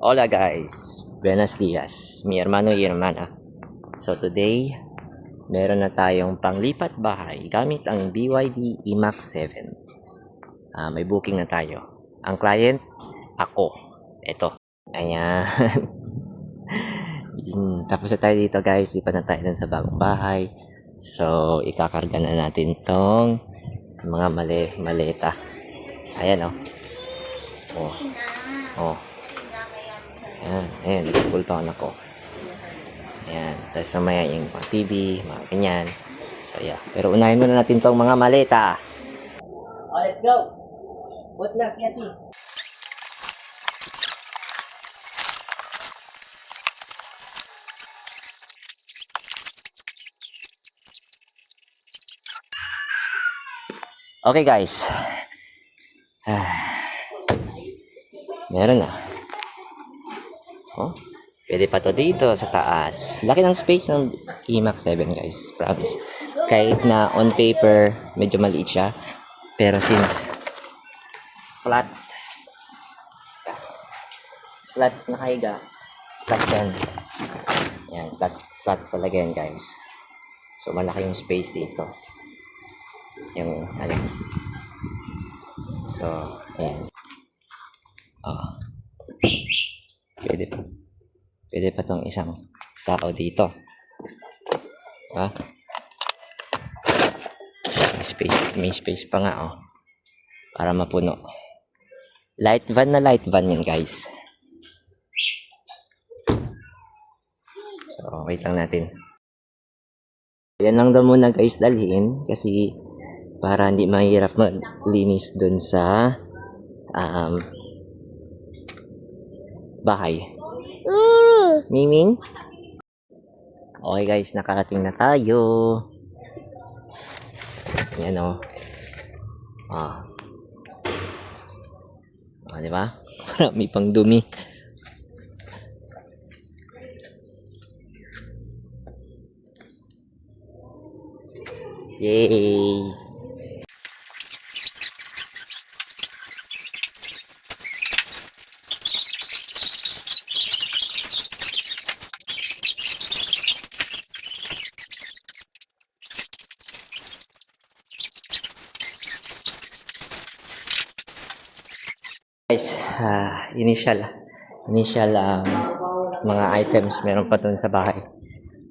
Hola guys, buenos dias, mi hermano y hermana. So today, meron na tayong panglipat bahay gamit ang BYD IMAX 7. May booking na tayo. Ang client, ako. Ito. Ayan. Tapos na tayo dito guys, lipat na tayo dun sa bagong bahay. So, ikakarga na natin tong mga maleta. Ayan oh. Oh. Ayan, school pa anak ko. Ayan, tapos mamaya yung mga TV, mga ganyan. So, yeah. Pero unahin muna natin tong mga maleta. Oh, let's go! What na, Yati? Okay, guys. Meron na. Oh, pwede pa to dito sa taas. Laki ng space ng IMAX 7 guys, promise. Kahit na on paper medyo maliit siya, pero since flat nakahiga, flat yan, flat talaga yan guys. So malaki yung space dito, yung ano. So ayan, pwede pa tong isang tao dito, ha? May space pa nga para mapuno. Light van yan guys. So wait lang natin. Yan lang daw muna guys dalhin, kasi para hindi mahirap maglinis dun sa bahay. Miming? Okay guys, nakarating na tayo. Yan diba? Marami pang dumi. Yay! Guys, initial mga items meron pa dun sa bahay.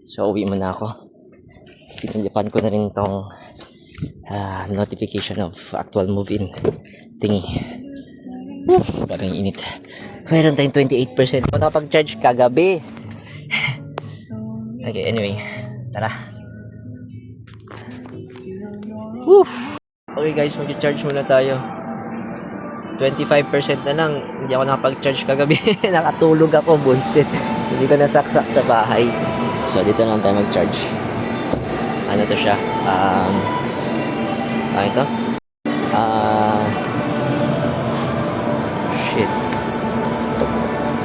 So uwi muna ako. Pinilipan ko na rin tong notification of actual move-in thingy. Bagay init. Mayroon tayong 28%. Kung nakapag-charge kagabi. Okay, anyway. Tara. Okay guys, mag-charge muna tayo. 25% na lang. Hindi ako nakapag-charge kagabi. Nakatulog ako, bullshit. Hindi ko nasaksak sa bahay. So, dito lang tayo mag-charge. Ano to siya? Ito? Shit.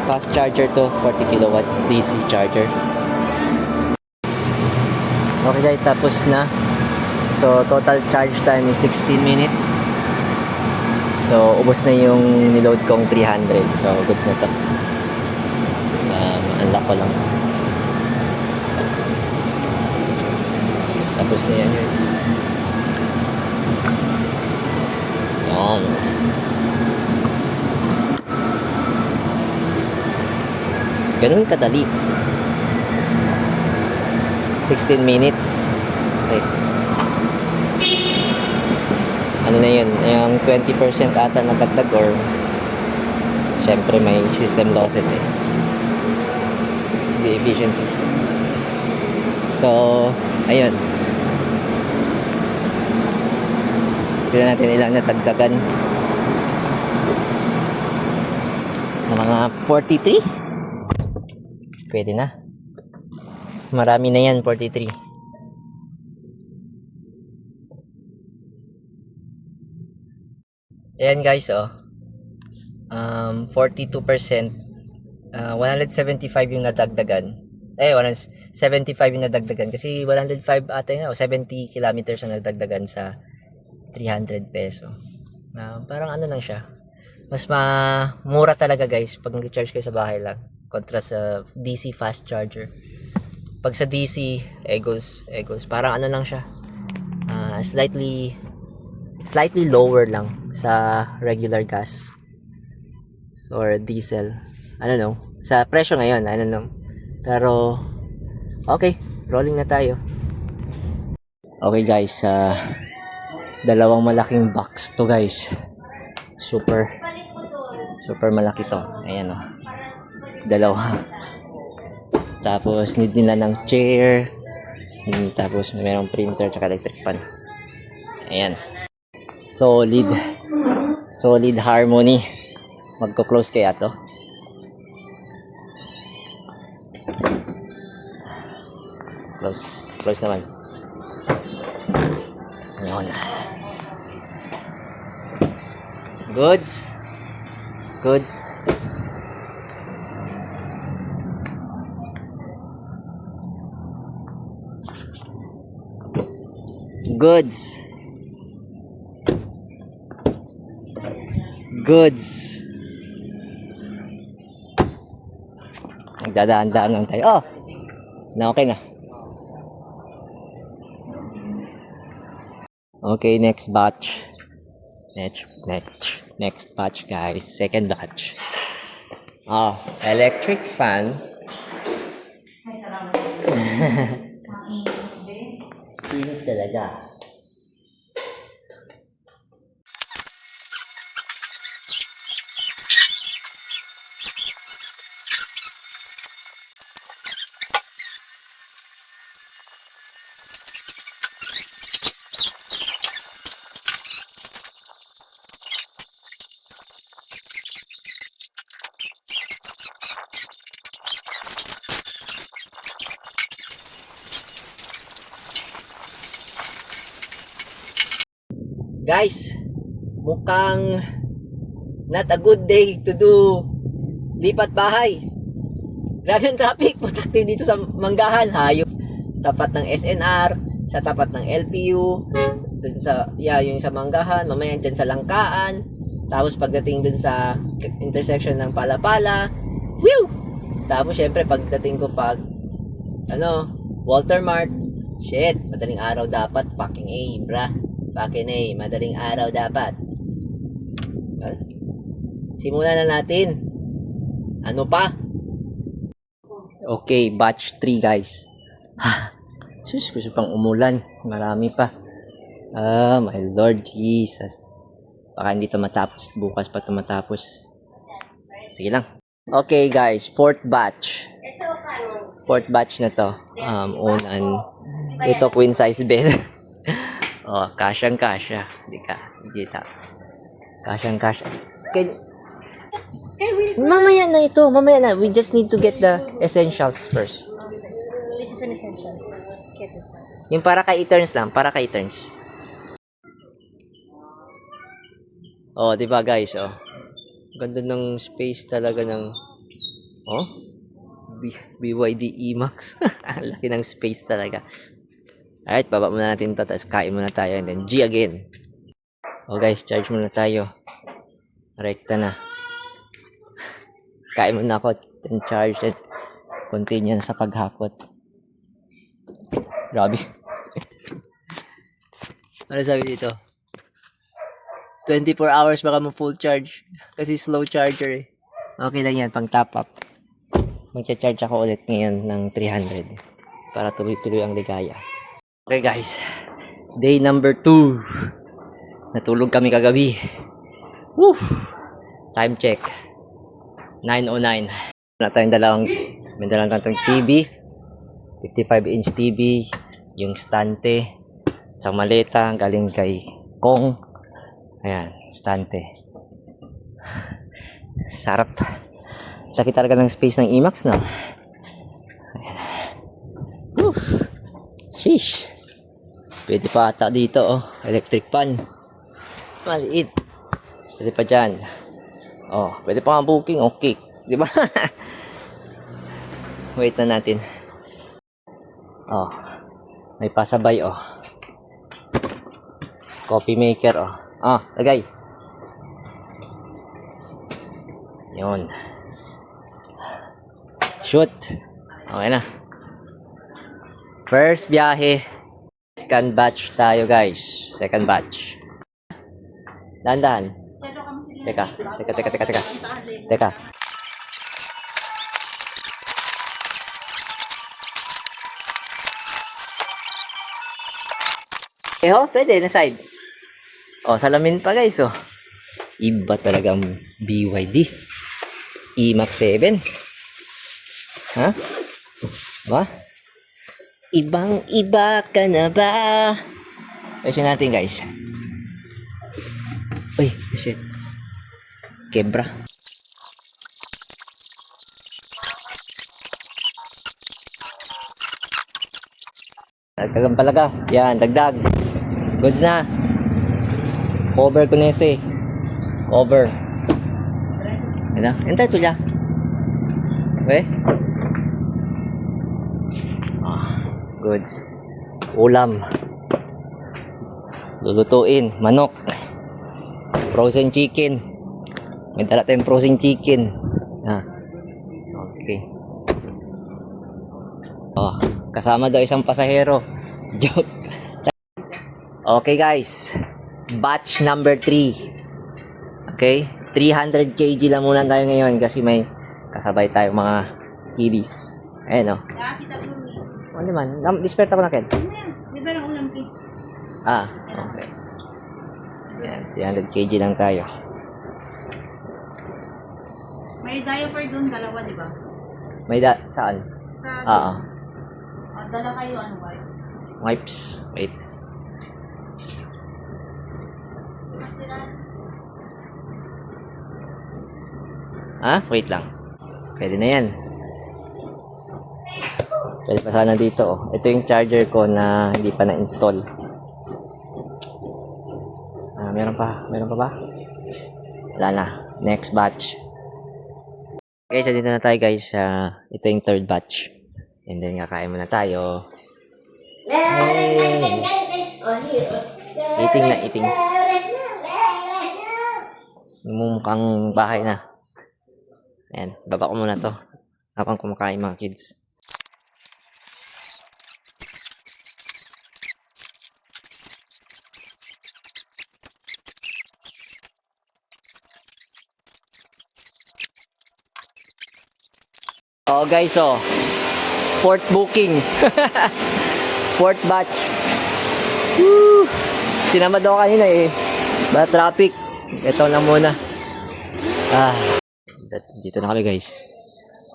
Fast charger to. 40 kilowatt DC charger. Okay guys, tapos na. So, total charge time is 16 minutes. So, ubos na yung niload kong 300. So, goods na to. Unlock ko lang. Tapos na yan guys. Yan. Ganun kadali. 16 minutes. Okay. Ano na yun, yung 20% ata na dagdag, or syempre may system losses the efficiency. So ayun, tignan natin ilang natagdagan na mga 43. Pwede na, marami na yan. 43. Ayan guys, 42%, 175 yung nadagdagan. 175 yung nadagdagan kasi 105 ata nga, o 70 kilometers ang nadagdagan sa 300 peso. Parang ano lang siya, Mas mura talaga guys pag nag-charge kayo sa bahay lang kontra sa DC fast charger. Pag sa DC, Eagles, parang ano lang siya. Slightly lower lang sa regular gas or diesel. I don't know. Sa presyo ngayon, I don't know. Pero okay, rolling na tayo. Okay guys, dalawang malaking box to guys. Super malaki to. Ayan oh. Dalawa. Tapos need nila ng chair. Tapos mayroong printer tsaka electric fan. Ayan. Solid harmony. Magko-close kaya to. Close naman. Ayan. Goods. Nagdadaan-daan lang tayo. Oh, okay na. Okay, next batch. Next batch guys. Second batch. Oh, electric fan. Init talaga. Guys, mukhang not a good day to do lipat bahay. Grabe yung traffic. Putakti dito sa Manggahan. Hayop. Tapat ng SNR, sa tapat ng LPU, dun sa, yung sa Manggahan, mamaya dyan sa Langkaan. Tapos pagdating dun sa intersection ng Palapala. Whew! Tapos syempre pagdating ko Walter Mart. Shit, madaling araw dapat. Fucking A, brah. Fucking A, madaling araw dapat. Well, simulan na natin. Ano pa? Okay, batch 3 guys. Sus, gusto pang umulan. Marami pa. My Lord Jesus. Baka hindi ito matapos. Bukas pa ito matapos. Sige lang. Okay guys, fourth batch na to. Unan. Ito queen size bed. Oh, kasyang-kasya. Hindi ta. Kasyang-kasya. Mamaya na. We just need to get the essentials first. This is an essential. Yung para kay Eterns lang. Oh, di ba guys? Oh. Ganda ng space talaga ng BYD E-Max. Laki ng space talaga. Alright, baba muna natin ito. Tapos kain muna tayo. And then G again. Oh guys, charge muna tayo. Rekta na. Kain muna ako. Then charge it. Continue na sa paghakot. Grabe. Ano sabi dito? 24 hours baka mo full charge. Kasi slow charger eh. Okay lang yan, pang top up. Magcha-charge ako ulit ngayon ng 300. Para tuloy-tuloy ang ligaya. Okay guys, day number 2. Natulog kami kagabi. Woo! Time check 9:09. May dalang tayong TV, 55-inch TV, yung stante, sa maleta galing kay Kong. Ayan, stante. Sarap. Laki talaga ng space ng E-Max, no? Ayan. Woo! Sheesh. Pwede pa ata dito, oh. Electric fan. Maliit. Pwede pa dyan. Oh, pwede pa nga booking. Okay. Di ba? Wait na natin. Oh. May pasabay, oh. Coffee maker, oh. Ah, lagay. Yun. Shoot. Okay na. First biyahe. Second batch tayo guys. Second batch. Dahan-dahan. Teka. Teka. Pwede na side. Salamin pa guys, Iba talagang BYD. E-Max 7. Ha? Ba? Ibang-iba ka na ba? Ayusin natin guys. Uy, shit. Kebra. Dagdagan palaga. Yan, dagdag. Goods na. Cover ko na Cover. Ano? Enter ko dyan. Okay? Goods. Ulam. Lulutuin. Manok. Frozen chicken. May dala tayong frozen chicken. Okay. Kasama daw isang pasahero. Joke. Okay guys. Batch number 3. Okay? 300 kg lang muna tayo ngayon kasi may kasabay tayo mga kiddies. Ayan Ano naman? Disperta ko na Ken. Libre ang ulam ki. Okay. Ayan, 300 kg lang tayo. May diaper doon, dalawa, di ba? Saan? Sa dala kayo, wipes? Wipes. Wait. Wait lang. Pwede na yan. Pwede pa sana dito. Ito yung charger ko na hindi pa na-install. Meron pa ba? Wala na. Next batch. Okay, so dito na tayo guys. Ito yung third batch. And then kakain muna tayo. Hey! Eating. Mukhang bahay na. Ayan, baba ko muna to habang kumakain mga kids. Guys, fourth booking. Fourth batch. Woo! Tinamad ako kanina ba traffic. Ito na muna. Dito na kami guys.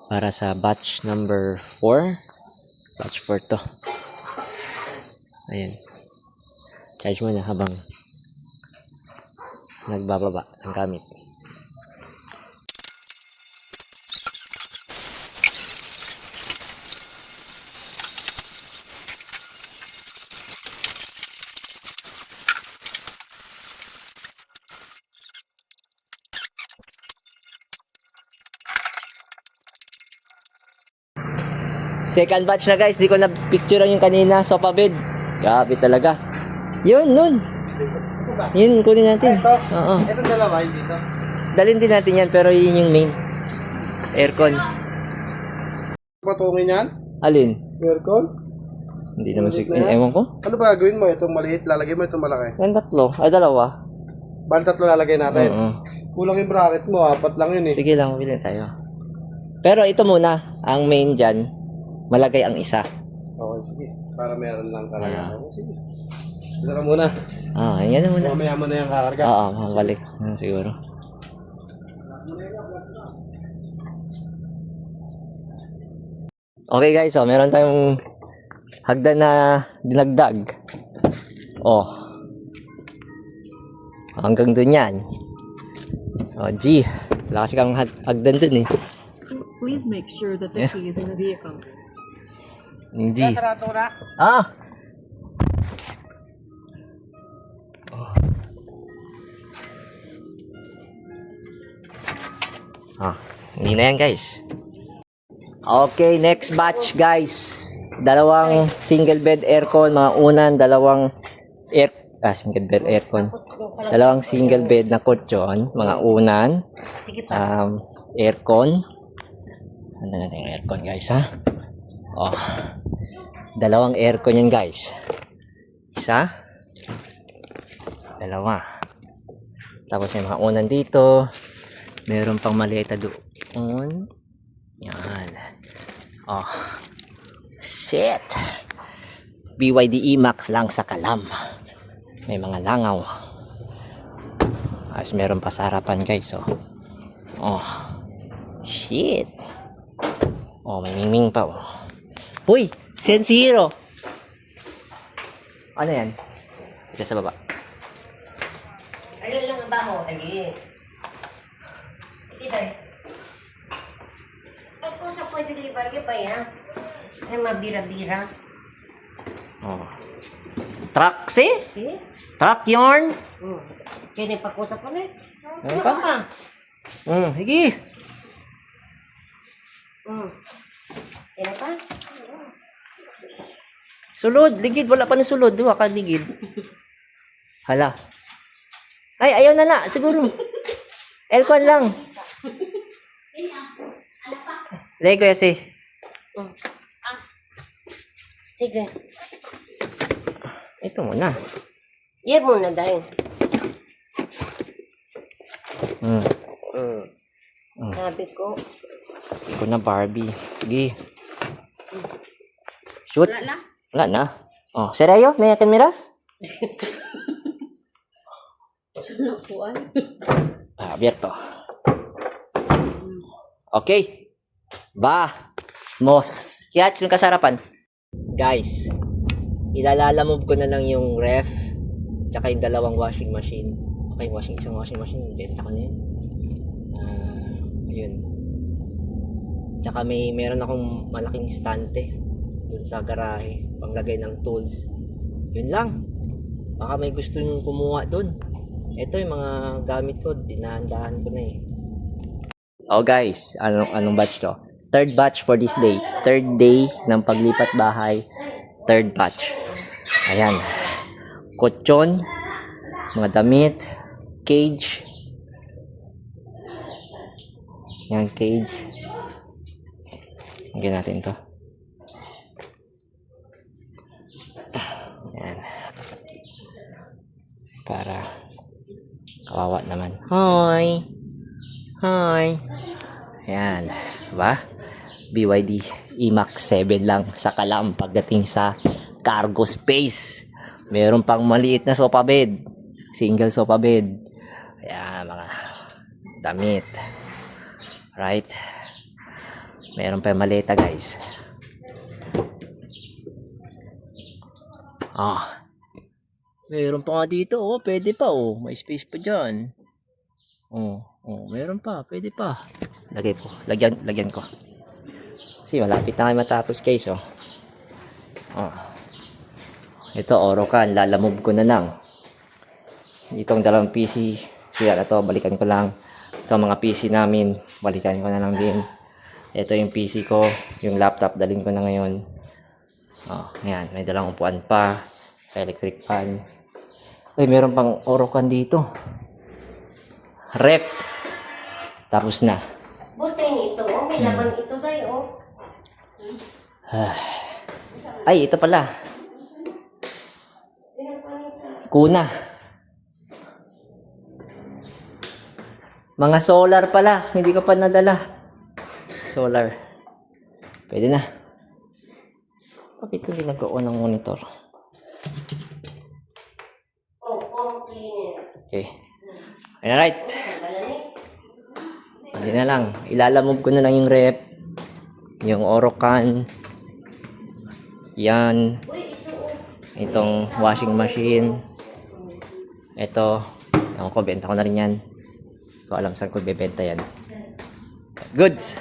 Para sa batch number 4. Batch 4 to. Ayan. Charge muna habang nagbababa ang gamit. Second batch na guys, di ko na picturean yung kanina, sofa bed. Grabe talaga. Yun, nun. Yun, kunin natin. Ito? Oo. Ito dalawa, hindi ito. Dalhin din natin yan, pero yun yung main. Aircon. Patungin yan? Alin? Aircon? Hindi naman siguro. Ewan ko. Ano ba gagawin mo? Itong maliit, lalagay mo itong malaki. Yan tatlo. Ay, dalawa. Bali tatlo lalagay natin. Oo. Kulang yung bracket mo, 4 lang yun Sige lang, mabili tayo. Pero ito muna, ang main dyan, malagay ang isa. Okay, sige. Para meron lang talaga. Okay, sige. Isa ka muna. Yan na muna. Mamaya mo na yung kakarga. Mabalik. Siguro. Okay guys, meron tayong hagdan na dinagdag. Hanggang dun yan. Wala kasi kang hagdan dun Please make sure that the key is in the vehicle. Sarado na. Hindi na yan guys. Okay, next batch guys. Dalawang single bed aircon, mga unan, dalawang single bed aircon. Dalawang single bed na kutsyon, mga unan. aircon. Ano natin yung aircon guys ha? Oh. Dalawang aircon yan guys. Isa. Dalawa. Tapos may mga unan dito. Meron pang maleta doon. Yan. Oh. Shit. BYD E-Max lang sa Kalam. May mga langaw. Tapos meron pa sa harapan guys. Oh. Oh. Shit. Oh, may mingming pa. Oh. Uy! Sensiro! Ano yan? Ito sa baba. Ayun lang ang baho. Ayun. Sige tayo. At kung sa pwede liba ba yan? Ay mabira-bira. Oh. Truck si? Sige. Truck yarn? Kaya pa ko sa pala. Ano pa? Sige. Kaya pa? Sulod, ligid. Wala pa na sulod. Duha ka ligid. Hala. Ay, ayaw na na. Siguro. Elkon lang. Lego yasi. Sige. Ito muna. Yan muna dahil. Sabi ko. Ito na Barbie. Sige. Shoot. Wala na. Wala na. Oh, serayo? May kamera? Abierto. Okay. Mos. Kiach yung kasarapan. Guys, ilalalamove ko na lang yung ref tsaka yung dalawang washing machine. Okay, isang washing machine. Benta ko na yun. Ayun. Tsaka meron akong malaking stante dun sa garahe. Panglagay ng tools. Yun lang. Baka may gusto nyo kumuha dun. Ito yung mga gamit ko. Dinahandahan ko na eh. Oh guys, anong batch to? Third batch for this day. Third day ng paglipat bahay. Third batch. Ayan. Kutsyon. Mga damit. Cage. Yan, cage. Lagyan natin to. Yan. Para kawawa naman. Hi! Hi! Ayan. Diba? BYD E-Max 7 lang sa Kalam pagdating sa cargo space. Meron pang maliit na sofa bed. Single sofa bed. Ayan, mga damit. Right? Meron pa yung maleta, guys. Meron pa nga dito, oh. Pwede pa, oh. May space pa dyan. Meron pa. Pwede pa. Lagyan ko. Kasi malapit na kayo matapos, guys, oh. Ito, Orocan. Lalamove ko na lang. Itong dalawang PC. Siya na to, balikan ko lang. Ito mga PC namin. Balikan ko na lang din. Ito yung PC ko. Yung laptop, dalhin ko na ngayon. Ayan. May dalang upuan pa. Electric fan. Ay, meron pang Orocan dito. Rep. Tapos na. Buti ito. May laman ito tayo. Ay, ito pala. Kuna. Mga solar pala. Hindi ko pa nadala. Solar. Pwede na. Bakit hindi nag-on ng monitor? Phone cleaner. Okay. Alright. Hindi na lang. Ilalamove ko na lang yung rep. Yung Orocan. Yan. Itong washing machine. Ito. Ewan ko, benta ko na rin yan. Hindi ko alam saan ko bebenta yan. Goods!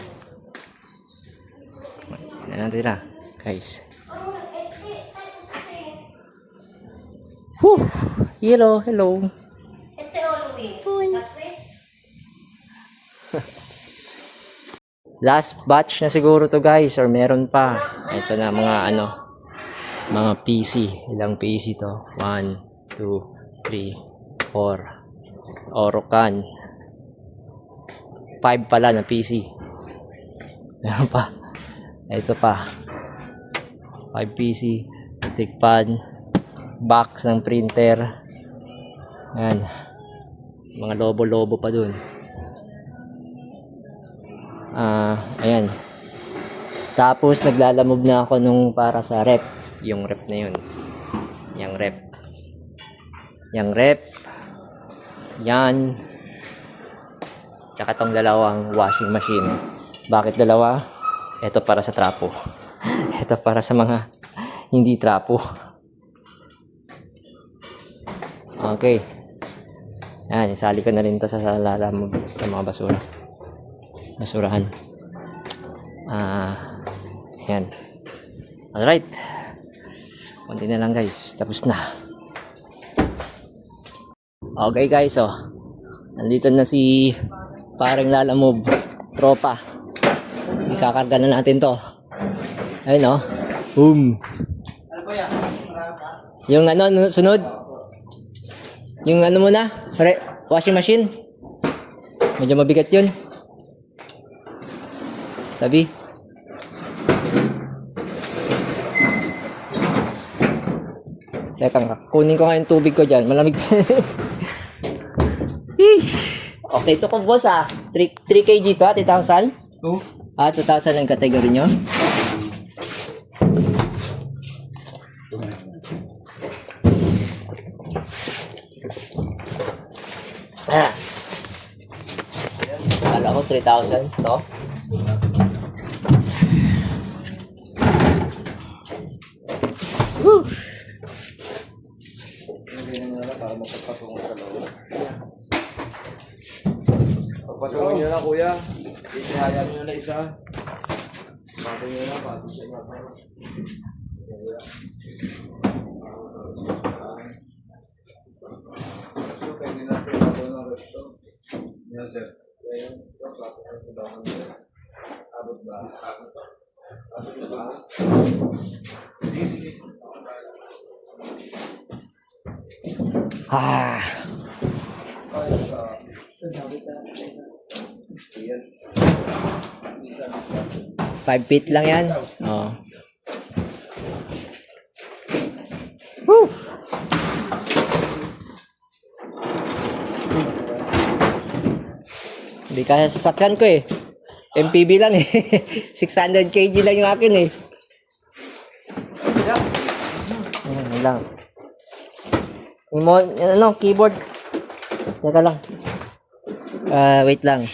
Yan na natin na, guys. Whew! Hello. Este Oluwi. Last batch na siguro to, guys, or meron pa. Ito na mga PC. Ilang PC to? 1, 2, 3, 4. Orocan. 5 pala na PC. Meron pa. Ito pa. 5 PC. Tickpad. Box ng printer. Ayan. Mga lobo-lobo pa dun. Ayan. Tapos naglalamove na ako nung para sa rep. Yung rep na yun. Yung rep. Yung rep. Yan. Tsaka tong dalawang washing machine. Bakit dalawa? Ito para sa trapo. Ito para sa mga hindi trapo. Okay. Yan, isali ko na rin to sa lalamove sa mga basura. Basurahan. Yan. Alright. Kunti na lang guys. Tapos na. Okay guys, oh. Nandito na si parang lalamove. Tropa. Ikakarga na natin to. Ayun, oh. Boom. Yung ano, sunod. Yung ano muna. Washing machine. Medyo mabigat yun. Tabi. Teka nga, kunin ko nga yung tubig ko dyan. Malamig. Okay, ito ko boss 3 kg to 2,000? 2? 2,000 ang category nyo? Kala ko 3,000 to. Woo! Para magpapatungan sa loob. Pagpatungan nyo na kuya. Isihayaan nyo na isa. Patong nyo na. Patong sa inyo. Pwede na sir. Patong ng resto. Yan sir. Abot ba? Abot sa ba? Sige, sige. Ah. Ayan. 5 feet lang yan. Oh. Woo! Hindi kaya sasakyan ko eh. MPV lang eh. 600 kg lang yung akin eh. Yan lang. Yung ano, keyboard. Teka lang. Wait lang.